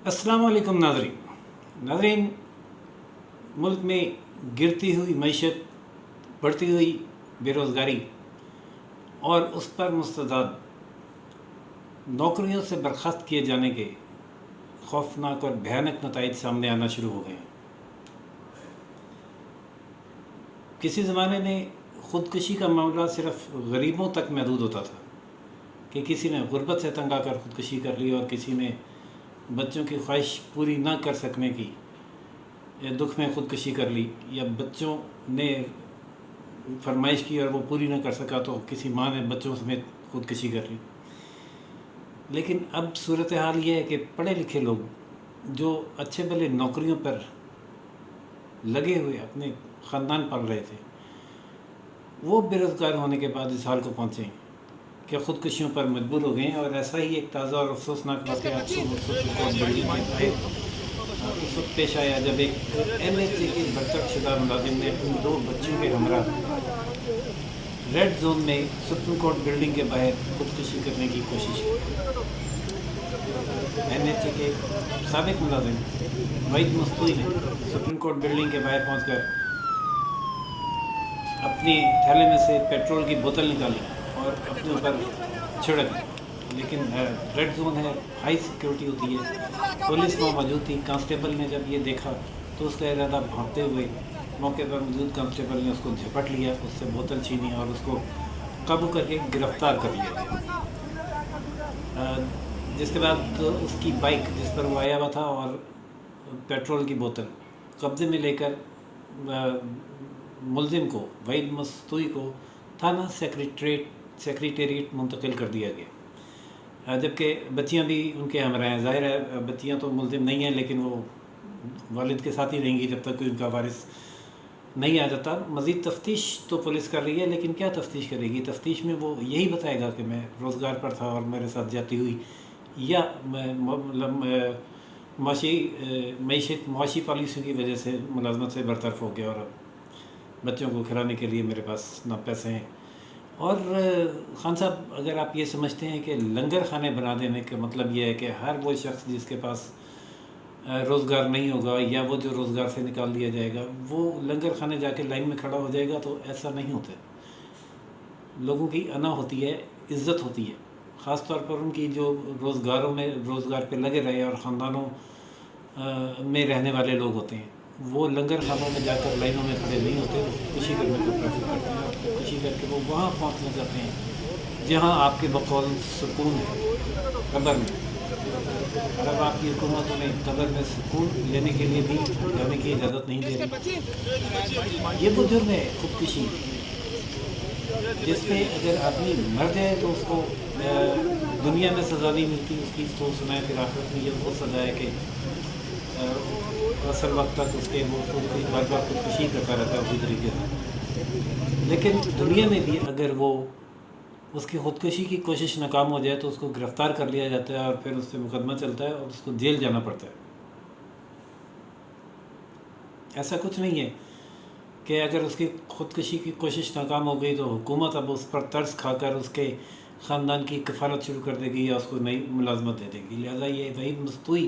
अस्सलाम वालेकुम नाज़रीन, मुल्क में गिरती हुई मईशत, बढ़ती हुई बेरोज़गारी और उस पर मुस्तदाद नौकरियों से बर्खास्त किए जाने के खौफनाक और भयानक नताइज सामने आना शुरू हो गए हैं। किसी ज़माने में ख़ुदकुशी का मामला सिर्फ़ गरीबों तक महदूद होता था कि किसी ने गुर्बत से तंग आकर ख़ुदकुशी कर ली और किसी ने बच्चों की ख्वाहिश पूरी ना कर सकने की या दुख में ख़ुदकुशी कर ली, या बच्चों ने फरमाइश की और वो पूरी ना कर सका तो किसी माँ ने बच्चों समेत ख़ुदकुशी कर ली। लेकिन अब सूरत हाल ये है कि पढ़े लिखे लोग जो अच्छे भले नौकरियों पर लगे हुए अपने ख़ानदान पाल रहे थे, वो बेरोज़गार होने के बाद इस हाल को पहुँचे कि ख़ुदकुशियों पर मजबूर हो गए। और ऐसा ही एक ताज़ा और अफसोसनाक वाक़या उस वक्त पेश आया जब एक MHA के बरतरशुदा मुलाजिम ने अपनी 2 बच्चियों के हमरा रेड जोन में सुप्रीम कोर्ट बिल्डिंग के बाहर ख़ुदकुशी करने की कोशिश की। MHA के साबिक़ मुलाजिम वहीद मस्तूई ने सुप्रीम कोर्ट बिल्डिंग के बाहर पहुंचकर अपनी थैले में से पेट्रोल की बोतल निकाली और अपने ऊपर छिड़क दी। लेकिन रेड जोन है, हाई सिक्योरिटी होती है, पुलिस वहाँ मौजूद थी। कांस्टेबल ने जब ये देखा तो उसका इरादा भागते हुए मौके पर मौजूद कांस्टेबल ने उसको झपट लिया, उससे बोतल छीनी और उसको काबू करके गिरफ़्तार कर लिया गया। जिसके बाद तो उसकी बाइक जिस पर वो आया हुआ था और पेट्रोल की बोतल कब्ज़े में लेकर मुलजिम को, वहीद मस्तूई को, थाना सेक्रेटेरिएट मुंतकिल कर दिया गया। जबकि बच्चियां भी उनके हमरा हैं। ज़ाहिर है बच्चियां तो मुलजिम नहीं हैं, लेकिन वो वालिद के साथ ही रहेंगी जब तक कोई उनका वारिस नहीं आ जाता। मज़ीद तफ्तीश तो पुलिस कर रही है, लेकिन क्या तफ्तीश करेगी? तफ्तीश में वो यही बताएगा कि मैं रोज़गार पर था और मेरे साथ जाती हुई, या मुआशी पॉलिसियों की वजह से मुलाजमत से बरतरफ हो गया और अब बच्चों को खिलाने के लिए मेरे पास ना पैसे हैं। और खान साहब, अगर आप ये समझते हैं कि लंगर खाने बना देने का मतलब ये है कि हर वो शख्स जिसके पास रोज़गार नहीं होगा या वो जो रोज़गार से निकाल दिया जाएगा वो लंगर खाने जाके लाइन में खड़ा हो जाएगा, तो ऐसा नहीं होता। लोगों की अना होती है, इज़्ज़त होती है, ख़ास तौर पर उनकी जो रोज़गार पे लगे रहे और ख़ानदानों में रहने वाले लोग होते हैं। वो लंगर खानों में जाकर लाइनों में खड़े नहीं होते, खुशी करने को प्रेफर करते हैं और खुशी करके वो वहाँ पहुँचना चाहते हैं जहाँ आपके बकौल सुकून है, कब्र में। और अब आपकी हुकूमत उन्हें कब्र में सुकून लेने के लिए भी जाने की इजाज़त नहीं दे रही। ये वो जुर्म है ख़ुदकुशी, जिसपे अगर आदमी मर जाए तो उसको दुनिया में सज़ा नहीं मिलती, उसकी तो सुना है फिर आखिरत में ये वो सज़ा है कि असल वक्त तक उसके वो बार बार ख़ुदकुशी करता रहता है उसी तरीके से। लेकिन दुनिया में भी अगर वो उसकी ख़ुदकुशी की कोशिश नाकाम हो जाए तो उसको गिरफ़्तार कर लिया जाता है और फिर उससे मुकदमा चलता है और उसको जेल जाना पड़ता है। ऐसा कुछ नहीं है कि अगर उसकी ख़ुदकुशी की कोशिश नाकाम हो गई तो हुकूमत अब उस पर तर्स खाकर उसके ख़ानदान की कफ़ालत शुरू कर देगी या उसको नई मुलाजमत दे देगी। लिहाजा ये वहीद मस्तूई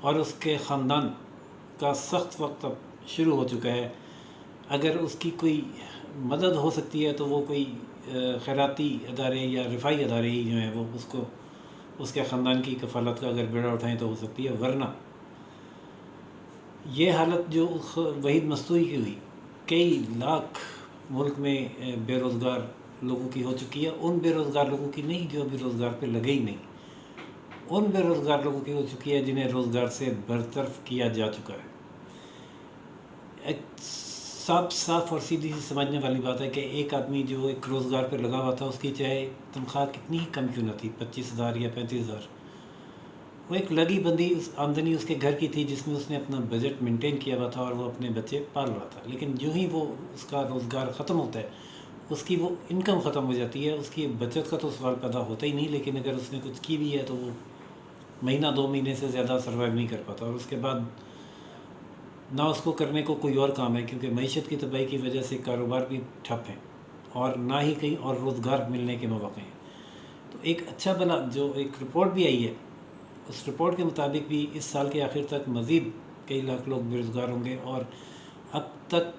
और उसके ख़ानदान का सख्त वक्त अब शुरू हो चुका है। अगर उसकी कोई मदद हो सकती है तो वो कोई खैराती अदारे या रिफाई अदारे ही जो हैं वो उसको उसके ख़ानदान की कफ़ालत का अगर बेड़ा उठाएँ तो हो सकती है। वरना ये हालत जो वहीद मस्तूई की हुई, कई लाख मुल्क में बेरोज़गार लोगों की हो चुकी है। उन बेरोज़गार लोगों की नहीं जो अभी रोज़गार पे लगे ही नहीं, उन बेरोज़गार लोगों की हो चुकी है जिन्हें रोज़गार से बरतरफ किया जा चुका है। एक साफ और सीधी सी समझने वाली बात है कि एक आदमी जो एक रोज़गार पर लगा हुआ था, उसकी चाहे तनख्वाह कितनी ही कम क्यों न थी, 25,000 या 35,000, वो एक लगी बंदी उस आमदनी उसके घर की थी जिसमें उसने अपना बजट मेंटेन किया हुआ था और वो अपने बच्चे पाल रहा था। लेकिन जो ही वो उसका रोज़गार ख़त्म होता है, उसकी वो इनकम ख़त्म हो जाती है, उसकी बचत का तो सवाल पैदा होता ही नहीं। लेकिन अगर उसने कुछ की भी है तो वो महीना 2 महीने से ज़्यादा सर्वाइव नहीं कर पाता और उसके बाद ना उसको करने को कोई और काम है, क्योंकि मईशत की तबाही की वजह से कारोबार भी ठप हैं और ना ही कहीं और रोज़गार मिलने के मौके हैं। तो एक अच्छा भला जो एक रिपोर्ट भी आई है उस रिपोर्ट के मुताबिक भी इस साल के आखिर तक मज़ीद कई लाख लोग बेरोज़गार होंगे और अब तक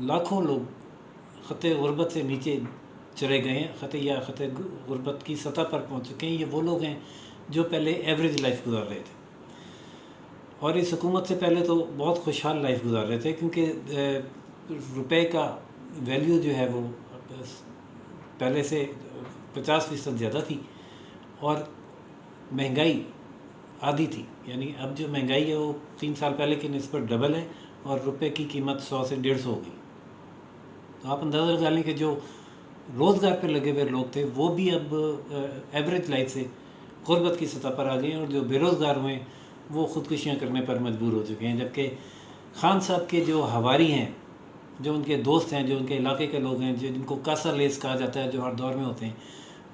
लाखों लोग ख़त ग़ुरबत से नीचे चले गए हैं, ख़त ग़ुरबत की सतह पर पहुंच चुके हैं। ये वो लोग हैं जो पहले एवरेज लाइफ गुजार रहे थे और इस हुकूमत से पहले तो बहुत खुशहाल लाइफ गुजार रहे थे, क्योंकि रुपए का वैल्यू जो है वो पहले से 50% ज़्यादा थी और महंगाई आधी थी। यानी अब जो महंगाई है वो 3 साल पहले की निस्बत डबल है और रुपए की कीमत 100 से 150 हो गई। तो आप अंदाज़ा लगा लें कि जो रोज़गार पर लगे हुए लोग थे वो भी अब एवरेज लाइफ से ग़ुरबत की सतह पर आ गए हैं और जो बेरोज़गार हुए वो ख़ुदकुशियाँ करने पर मजबूर हो चुके हैं। जबकि खान साहब के जो हवारी हैं, जो उनके दोस्त हैं, जो उनके इलाके के लोग हैं, जो जिनको कासा लेस कहा जाता है, जो हर दौर में होते हैं,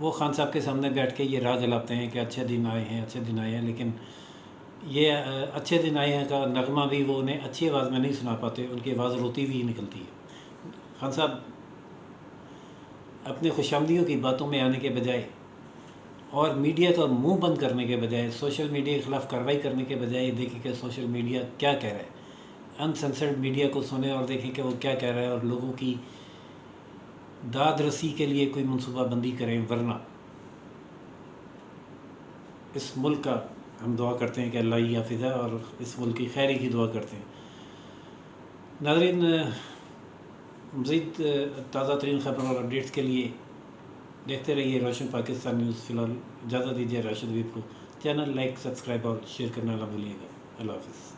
वो खान साहब के सामने बैठ के ये राग गलाते हैं कि अच्छे दिन आए हैं, अच्छे दिन आए हैं। लेकिन ये अच्छे दिन आए हैं का नगमा भी वो उन्हें अच्छी आवाज़ में नहीं सुना पाते, उनकी आवाज़ रोती हुई निकलती है। खान साहब अपने खुशामदियों की बातों में आने के बजाय और मीडिया का मुंह बंद करने के बजाय, सोशल मीडिया के ख़िलाफ़ कार्रवाई करने के बजाय देखें कि सोशल मीडिया क्या कह रहा है, अनसेंसर्ड मीडिया को सुने और देखें कि वो क्या कह रहा है और लोगों की दाद रसी के लिए कोई मनसूबाबंदी करें। वरना इस मुल्क का हम दुआ करते हैं कि अल्लाह ही हाफ़िज़ है और इस मुल्क की खैरी की दुआ करते हैं। नाज़रीन, मज़ीद ताज़ा तरीन ख़बरों और अपडेट्स के लिए देखते रहिए रोशन पाकिस्तान न्यूज़। फ़िलहाल इजाज़त दीजिए राशिद हबीब को। चैनल लाइक, सब्सक्राइब और शेयर करना ना भूलिएगा। अल्लाह हाफ़िज़।